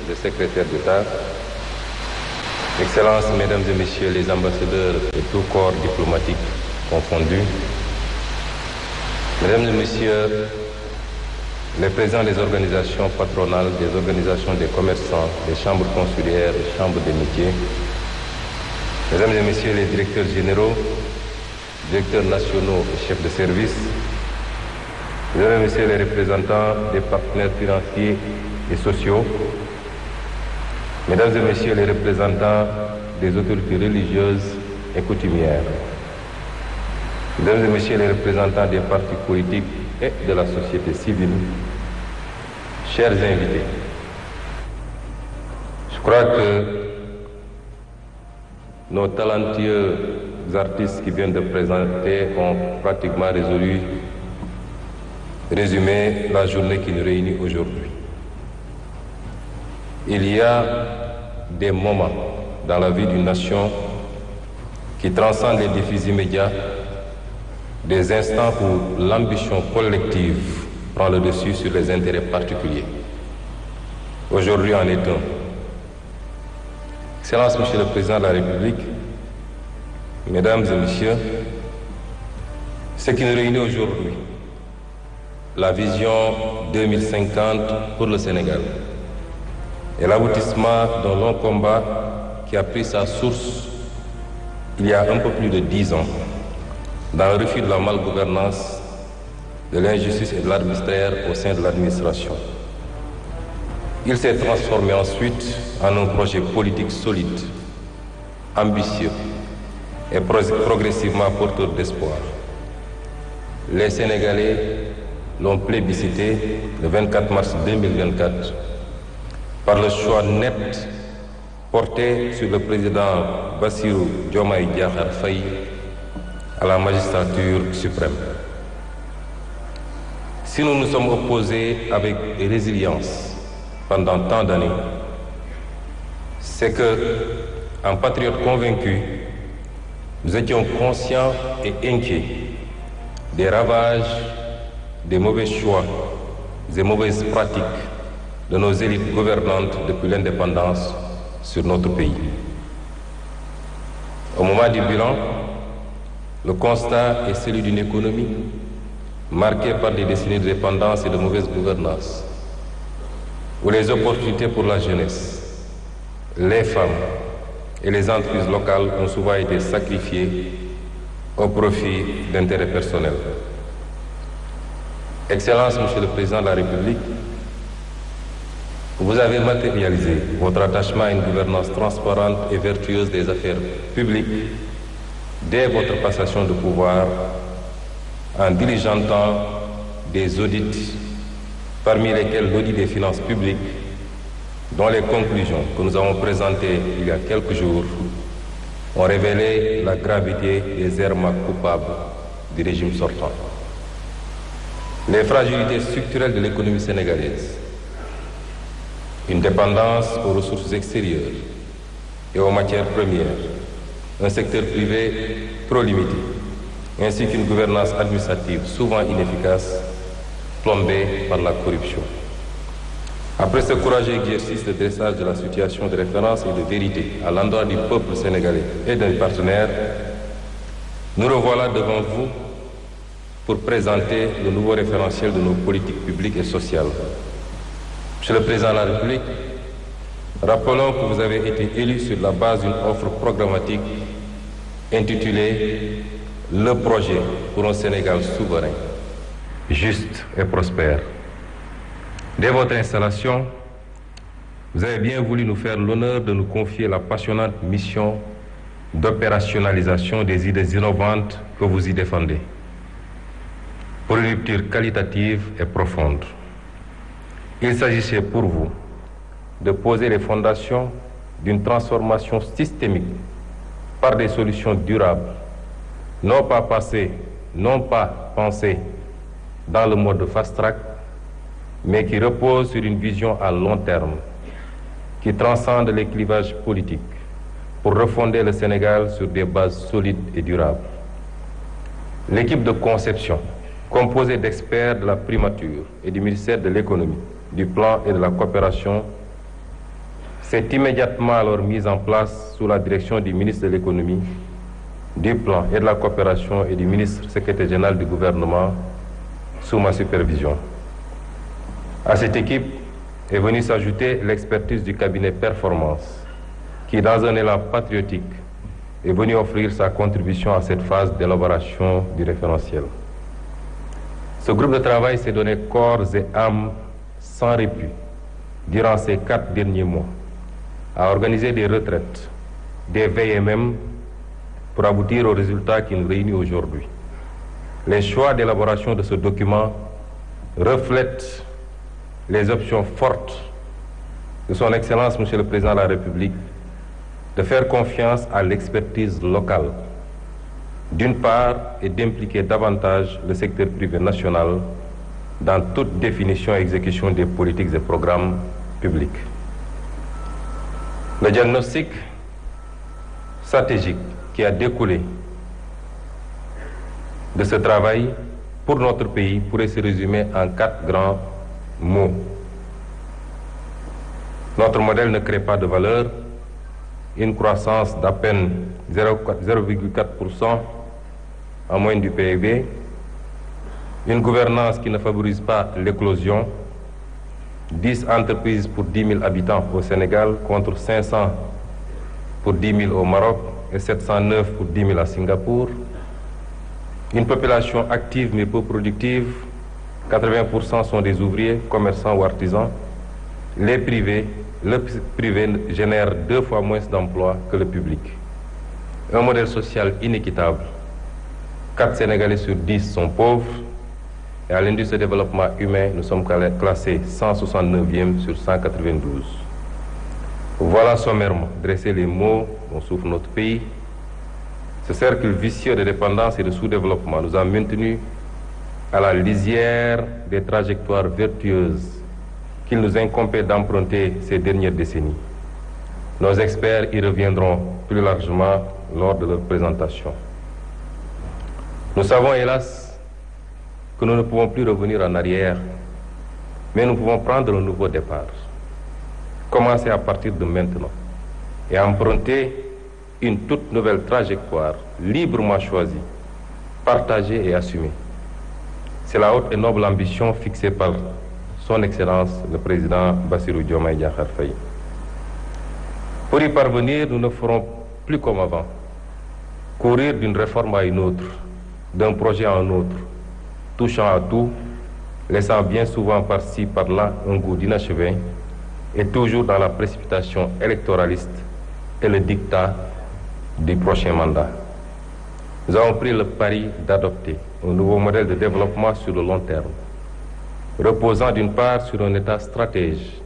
le secrétaire d'État, Excellences, Mesdames et Messieurs les ambassadeurs de tout corps diplomatique confondus, Mesdames et Messieurs les présidents des organisations patronales, des organisations des commerçants, des chambres consulaires, des chambres des métiers, Mesdames et Messieurs les directeurs généraux, directeurs nationaux et chefs de service, Mesdames et Messieurs les représentants des partenaires financiers et sociaux, Mesdames et Messieurs les représentants des autorités religieuses et coutumières, Mesdames et Messieurs les représentants des partis politiques et de la société civile, chers invités, je crois que nos talentueux artistes qui viennent de présenter ont pratiquement résumé la journée qui nous réunit aujourd'hui. Il y a des moments dans la vie d'une nation qui transcendent les défis immédiats, des instants où l'ambition collective prend le dessus sur les intérêts particuliers. Aujourd'hui en est un. Excellence, Monsieur le Président de la République, Mesdames et Messieurs, ce qui nous réunit aujourd'hui, la vision 2050 pour le Sénégal, est l'aboutissement d'un long combat qui a pris sa source il y a un peu plus de 10 ans, dans le refus de la malgouvernance, de l'injustice et de l'arbitraire au sein de l'administration. Il s'est transformé ensuite en un projet politique solide, ambitieux et progressivement porteur d'espoir. Les Sénégalais l'ont plébiscité le 24 mars 2024 par le choix net porté sur le président Bassirou Diomaye Diakhar Faye à la magistrature suprême. Si nous nous sommes opposés avec résilience pendant tant d'années, c'est que, en patriotes convaincus, nous étions conscients et inquiets des ravages, des mauvais choix, des mauvaises pratiques de nos élites gouvernantes depuis l'indépendance sur notre pays. Au moment du bilan, le constat est celui d'une économie marquée par des décennies de dépendance et de mauvaise gouvernance, où les opportunités pour la jeunesse, les femmes et les entreprises locales ont souvent été sacrifiées au profit d'intérêts personnels. Excellence, Monsieur le Président de la République, vous avez matérialisé votre attachement à une gouvernance transparente et vertueuse des affaires publiques dès votre passation de pouvoir en diligentant des audits, parmi lesquels l'audit des finances publiques, dont les conclusions que nous avons présentées il y a quelques jours ont révélé la gravité des errements coupables du régime sortant. Les fragilités structurelles de l'économie sénégalaise, une dépendance aux ressources extérieures et aux matières premières, un secteur privé trop limité, ainsi qu'une gouvernance administrative souvent inefficace, plombée par la corruption. Après ce courageux exercice de dressage de la situation de référence et de vérité à l'endroit du peuple sénégalais et de nos partenaires, nous revoilà devant vous pour présenter le nouveau référentiel de nos politiques publiques et sociales. Monsieur le Président de la République, rappelons que vous avez été élu sur la base d'une offre programmatique intitulée « Le projet pour un Sénégal souverain, juste et prospère ». Dès votre installation, vous avez bien voulu nous faire l'honneur de nous confier la passionnante mission d'opérationnalisation des idées innovantes que vous y défendez, pour une rupture qualitative et profonde. Il s'agissait pour vous de poser les fondations d'une transformation systémique par des solutions durables, non pas passées, non pas pensées dans le mode fast-track, mais qui repose sur une vision à long terme, qui transcende les clivages politiques pour refonder le Sénégal sur des bases solides et durables. L'équipe de conception, composée d'experts de la primature et du ministère de l'économie, du plan et de la coopération, s'est immédiatement alors mise en place sous la direction du ministre de l'économie, du plan et de la coopération et du ministre secrétaire général du gouvernement sous ma supervision. À cette équipe est venue s'ajouter l'expertise du cabinet Performance, qui, dans un élan patriotique, est venu offrir sa contribution à cette phase d'élaboration du référentiel. Ce groupe de travail s'est donné corps et âme sans répit durant ces 4 derniers mois à organiser des retraites, des veilles et même pour aboutir aux résultats qui nous réunissent aujourd'hui. Les choix d'élaboration de ce document reflètent les options fortes de son Excellence, Monsieur le Président de la République, de faire confiance à l'expertise locale, d'une part, et d'impliquer davantage le secteur privé national dans toute définition et exécution des politiques et programmes publics. Le diagnostic stratégique qui a découlé de ce travail pour notre pays pourrait se résumer en 4 grands mots. Notre modèle ne crée pas de valeur, une croissance d'à peine 0,4% en moyenne du PIB, une gouvernance qui ne favorise pas l'éclosion, 10 entreprises pour 10 000 habitants au Sénégal contre 500 pour 10 000 au Maroc et 709 pour 10 000 à Singapour, une population active mais peu productive, 80% sont des ouvriers, commerçants ou artisans, le privé génère 2 fois moins d'emplois que le public. Un modèle social inéquitable. 4 Sénégalais sur 10 sont pauvres. Et à l'indice de développement humain, nous sommes classés 169e sur 192. Voilà sommairement dressés les mots dont souffre notre pays. Ce cercle vicieux de dépendance et de sous-développement nous a maintenus à la lisière des trajectoires vertueuses qu'il nous incombait d'emprunter ces dernières décennies. Nos experts y reviendront plus largement lors de leur présentation. Nous savons hélas que nous ne pouvons plus revenir en arrière, mais nous pouvons prendre un nouveau départ. Commencer à partir de maintenant et emprunter une toute nouvelle trajectoire librement choisie, partagée et assumée. C'est la haute et noble ambition fixée par son Excellence le Président Bassirou Diomaye Diakhar Faye. Pour y parvenir, nous ne ferons plus comme avant, courir d'une réforme à une autre, d'un projet à un autre, touchant à tout, laissant bien souvent par-ci, par-là un goût d'inachevé, et toujours dans la précipitation électoraliste et le diktat du prochain mandat. Nous avons pris le pari d'adopter un nouveau modèle de développement sur le long terme, reposant d'une part sur un État stratège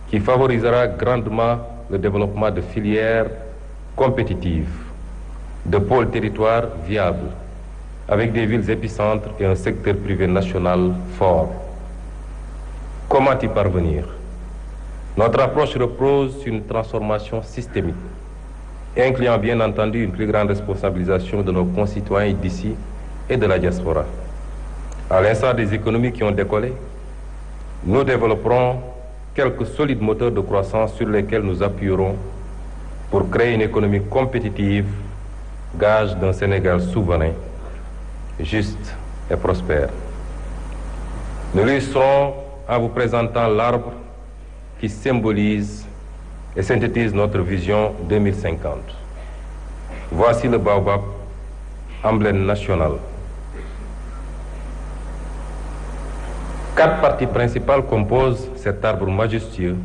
qui favorisera grandement le développement de filières compétitives, de pôles territoires viables, avec des villes épicentres et un secteur privé national fort. Comment y parvenir? Notre approche repose sur une transformation systémique, incluant bien entendu une plus grande responsabilisation de nos concitoyens d'ici et de la diaspora. À l'instar des économies qui ont décollé, nous développerons quelques solides moteurs de croissance sur lesquels nous appuierons pour créer une économie compétitive, gage d'un Sénégal souverain, juste et prospère. Nous l'illustrons en vous présentant l'arbre qui symbolise et synthétise notre vision 2050. Voici le baobab, emblème national. 4 parties principales composent cet arbre majestueux,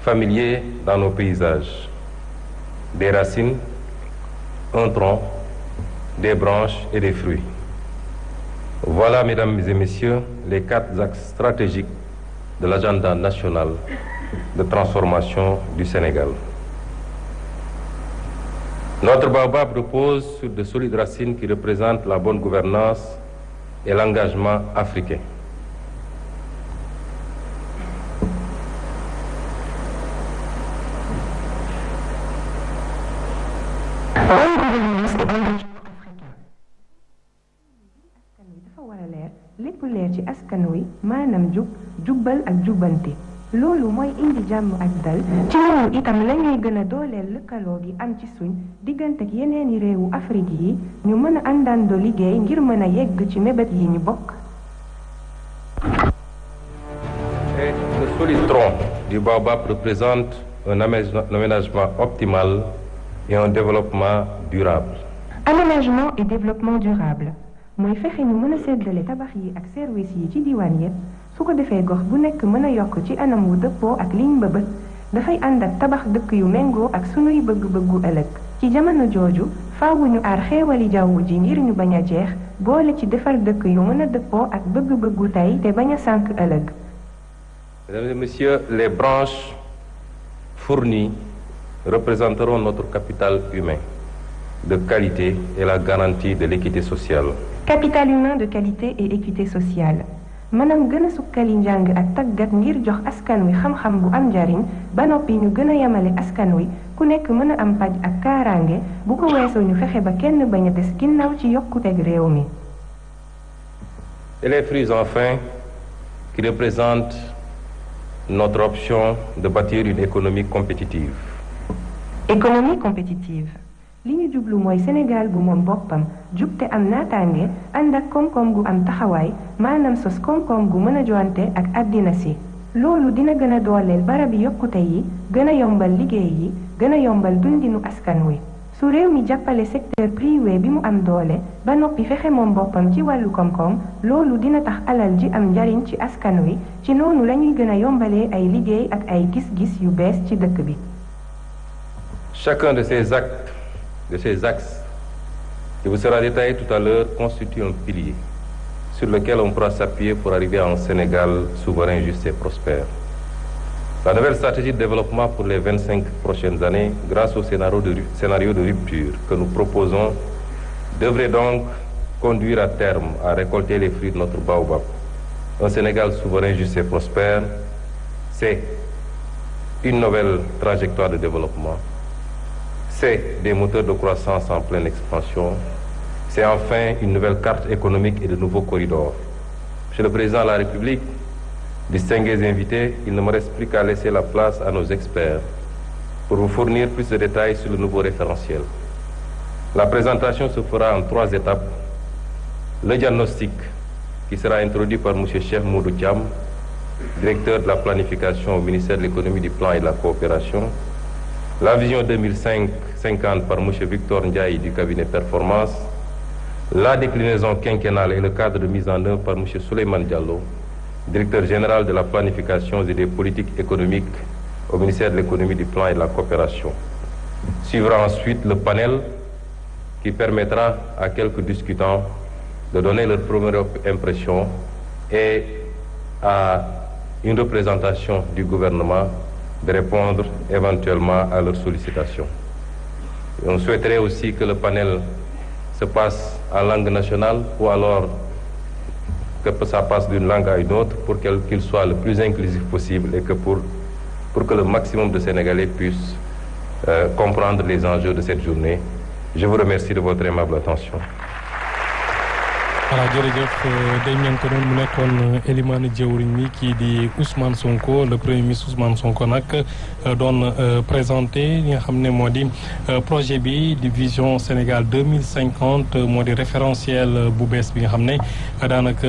familier dans nos paysages. Des racines, un tronc, des branches et des fruits. Voilà, mesdames et messieurs, les 4 axes stratégiques de l'agenda national de transformation du Sénégal. Notre baobab repose sur de solides racines qui représentent la bonne gouvernance et l'engagement africain. lépp leer ci askan wi maanaam jub jubbal ak jubbanti loolu mooy indi jàmm ak dal ci loolu itam la ñuy gën a dooleel lëkkaloo gi am ci suñ diggante ak yeneeni réewu Afrique yi ñu mën a àndandoo liggéey ngir mën a yegg ci mébét yi ñu bokk. Et le solide tronc du baobab représente un aménagement optimal et un développement durable. Aménagement et développement durable mooy fexe ñu mën a séddale tabax yi ak service yi ci diwaan yépp su ko defee gox bu nekk mën a yokk ci anam wu dëppoo ak liñ mbëbët dafay ànd ak tabax dëkk yu méngoo ak sunuy bëgg-bëggu ëllëg ci jamono jooju faawu ñu aar xéewali jaww ji ngir ñu bañ a jeex boole ci defar dëkk yu mën a dëppoo ak bëgg-bëggu tey te bañ a sànk ëllëg. Mesdames et messieurs, les branches fournies représenteront notre capital humain de qualité et la garantie de l'équité sociale. Capital humain de qualité et équité sociale maanaam gën a sukkali njàng ak tàggat ngir jox askan wi xam-xam bu am njariñ ba noppi ñu gën a yemale askan wi ku nekk mën a am paj ak kaaraange bu ko weesoo ñu fexe ba kenn bañ a des ginnaaw ci yokkuteg réew mi. Et les fruits enfin qui représentent notre option de bâtir une économie compétitive. Économie compétitive li ñu jublu mooy Sénégal gu moom boppam jub te am naataange ànd ak koom-koom gu am taxawaay maanaam sos koom-koom gu mën a joante ak àddina si. loolu dina gën a dooleel barabi yokkute yi gën a yombal liggéey yi gën a yombal dundinu askan wi su réew mi jàppale secteur privé bi mu am doole ba noppi fexe moom boppam ci wàllu koom-koom loolu dina tax alal ji am njariñ ci askan wi ci noonu lañuy gën a yombalee ay liggéey ak ay gis-gis yu bees ci dëkk bi. Chacun de ces axes qui vous sera détaillé tout à l'heure constitue un pilier sur lequel on pourra s'appuyer pour arriver à un Sénégal souverain, juste et prospère. La nouvelle stratégie de développement pour les 25 prochaines années, grâce au scénario de rupture que nous proposons, devrait donc conduire à terme à récolter les fruits de notre baobab. Un Sénégal souverain, juste et prospère, c'est une nouvelle trajectoire de développement. C'est des moteurs de croissance en pleine expansion. C'est enfin une nouvelle carte économique et de nouveaux corridors. Monsieur le Président de la République, distingués invités, il ne me reste plus qu'à laisser la place à nos experts pour vous fournir plus de détails sur le nouveau référentiel. La présentation se fera en 3 étapes. Le diagnostic, qui sera introduit par M. Cheikh Moudou Thiam, directeur de la planification au ministère de l'économie, du plan et de la coopération. La vision 2050 par M. Victor Ndiaye du cabinet Performance. La déclinaison quinquennale et le cadre de mise en œuvre par M. Souleymane Diallo, directeur général de la planification et des politiques économiques au ministère de l'économie, du plan et de la coopération. Suivra ensuite le panel qui permettra à quelques discutants de donner leur première impression et à une représentation du gouvernement de répondre éventuellement à leurs sollicitations. On souhaiterait aussi que le panel se passe en langue nationale ou alors que ça passe d'une langue à une autre pour qu'il soit le plus inclusif possible et que pour que le maximum de Sénégalais puissent comprendre les enjeux de cette journée. Je vous remercie de votre aimable attention. voilà jërëjëf day ngeen ko noonu mu nekkoon Elimane jëwriñ mi kii di Ousmane Sonko le premier ministre Ousmane Sonko nag doon présenté li nga xam ne moo di projet bi di vision Sénégal 2050 moo di référentiel bu bees bi nga xam ne daanaka